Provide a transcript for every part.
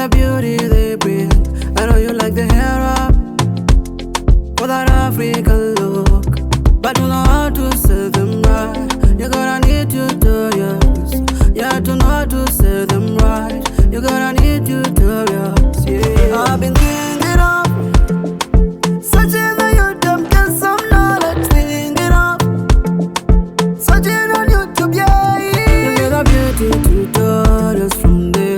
the beauty they bring. I know you like the hair up for that African look, but you know how to sell them right. You gotta need tutorials, yeah, to know how to sell them right. You gotta need tutorials, yeah. I've been thinking of searching on YouTube, get some knowledge, thinking of searching on YouTube, yeah. You get the beauty tutorials from there.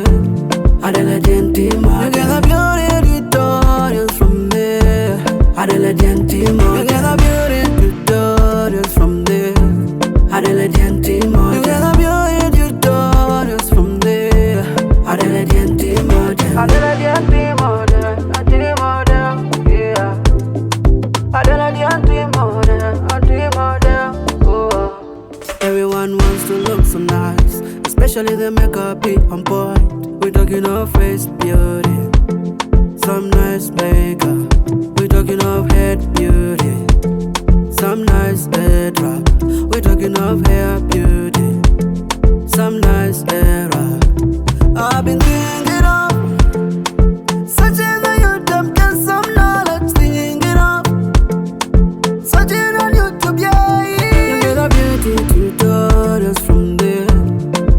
Adela Gentima, you get the beauty tutorials from there. Adela Gentima, you get the beauty tutorials from there. Adela Gentima, you get the beauty tutorials from there. Adela Gentima, Adela Gentima, yeah. Adela Gentima, oh. Everyone wants to look so nice, especially the makeup be on point. We talking of face beauty, some nice makeup. We talking of head beauty, some nice head wrap. We talking of hair beauty, some nice hair wrap. I've been thinking of searching on YouTube, get some knowledge, thinking of searching on YouTube, yeah. You get the beauty tutorials from there.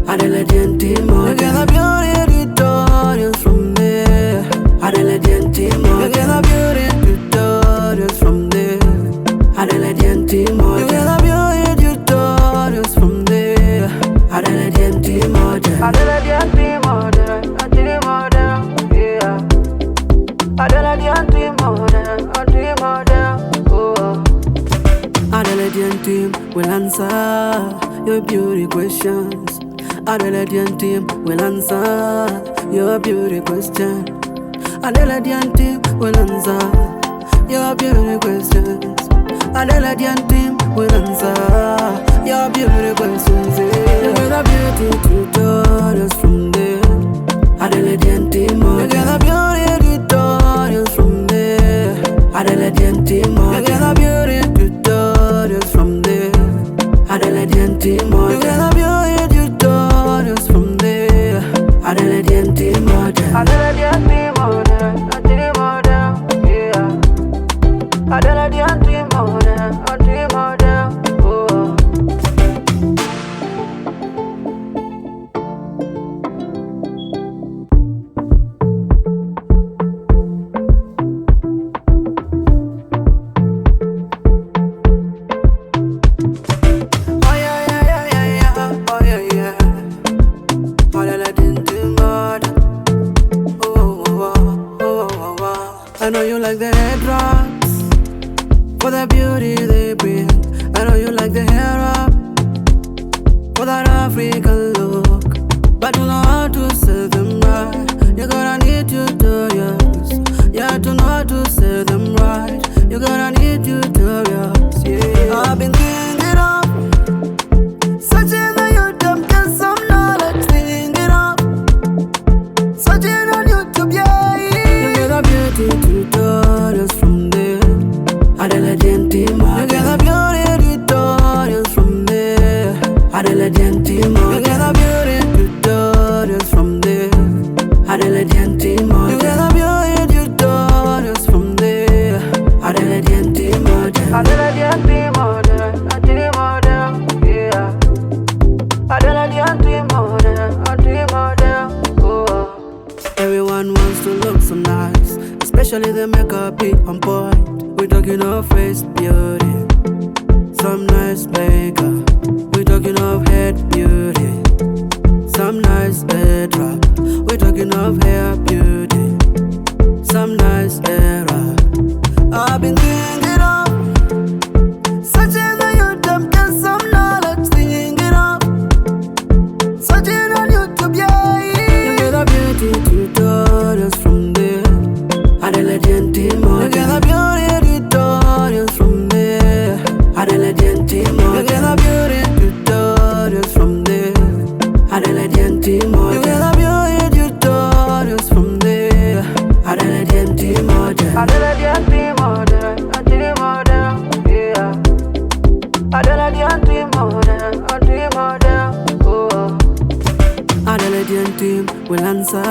Adela Gentima, you get the beauty tutorials from there. Adela Gentima, you get the beauty tutorials from there. Adela Gentima, you get the beauty tutorials from there. Adela Gentima, Adela Gentima, yeah. Adela Gentima, oh. Adela Gentima will answer your beauty questions. Adela Gentima will answer your beauty question. Adela Gentima will answer your beauty questions. Adela Gentima will answer your beauty questions. You get the beauty tutorials from there. Adela Gentima, you get the beauty tutorials from there. Adela Gentima, you get the beauty tutorials from there. Adela Gentima, you get the beauty tutorials from there. Adela Gentima, Adela Gentima, yeah. Adela Gentima, oh. I know you like the head drops for the beauty they bring. I know you like the hair up for that African look, but you know how to sell them right. You gotta need tutorials, yeah, to know how to sell them right. You gotta need tutorials, yeah. I've been thinking of searching on YouTube, get some knowledge, thinking of searching on YouTube, yeah. You get the beauty tutorials from there. Adela Gentima, you get the beauty tutorials from there. Adela Gentima, you get the beauty tutorials from there. Adela Gentima, you get the beauty tutorials from there. Adela Gentima, Adela Gentima, yeah. Adela Gentima, oh. Everyone wants to look so nice, especially the makeup be on point. We talking of face beauty, some nice makeup. We talking of head beauty, some nice head wrap. We talking of hair beauty, some nice hair wrap. I've been thinking of searching on YouTube, get some knowledge, thinking of searching on YouTube, yeah. You get the beauty tutorials from there. Adela Gentima, you get the beauty tutorials from there. Adela Gentima, you get the beauty tutorials from there. Adela Gentima, you get the beauty tutorials from there. Adela Gentima, Adela Gentima, yeah. Adela Gentima, oh. Adelaide team will answer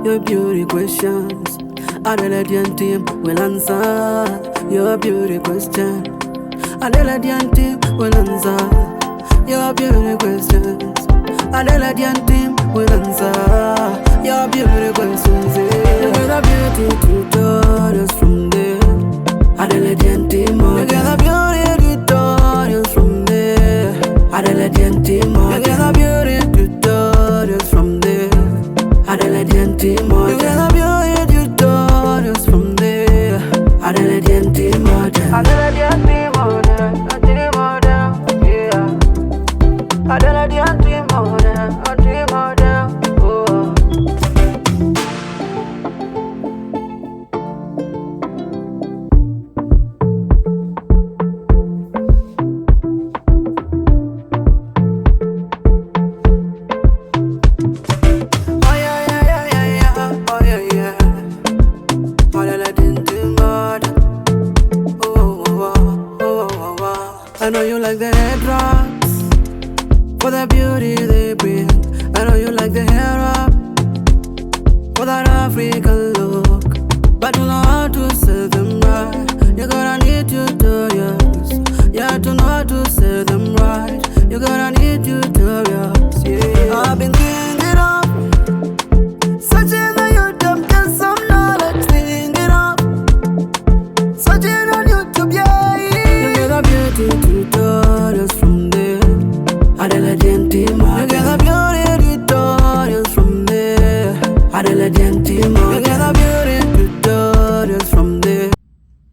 your beauty questions. Adelaide team will answer your beauty question. Adelaide team will answer your beauty questions. Adelaide team will answer your beauty questions. You get a beauty tutorials from there. Adelaide team, you get a beauty tutorials from there. Adelaide team, you get a beauty tutorials from there. Adelaide team, you get a beauty tutorials from there. Adelaide team, Adelaide team, yeah. Adelaide team, oh. I know you like the head drops for the beauty they bring. I know you like the hair up for that African look, but you know how to say them right. You gotta need tutorials. You have to know how to say them right. You gotta need tutorials. Yeah, I've been thinking of searching on YouTube, get some knowledge. Thinking of searching on YouTube, yeah. You get a beauty tutorials from there. Adelaide team, you get a beauty tutorials from there. Adelaide team, you get a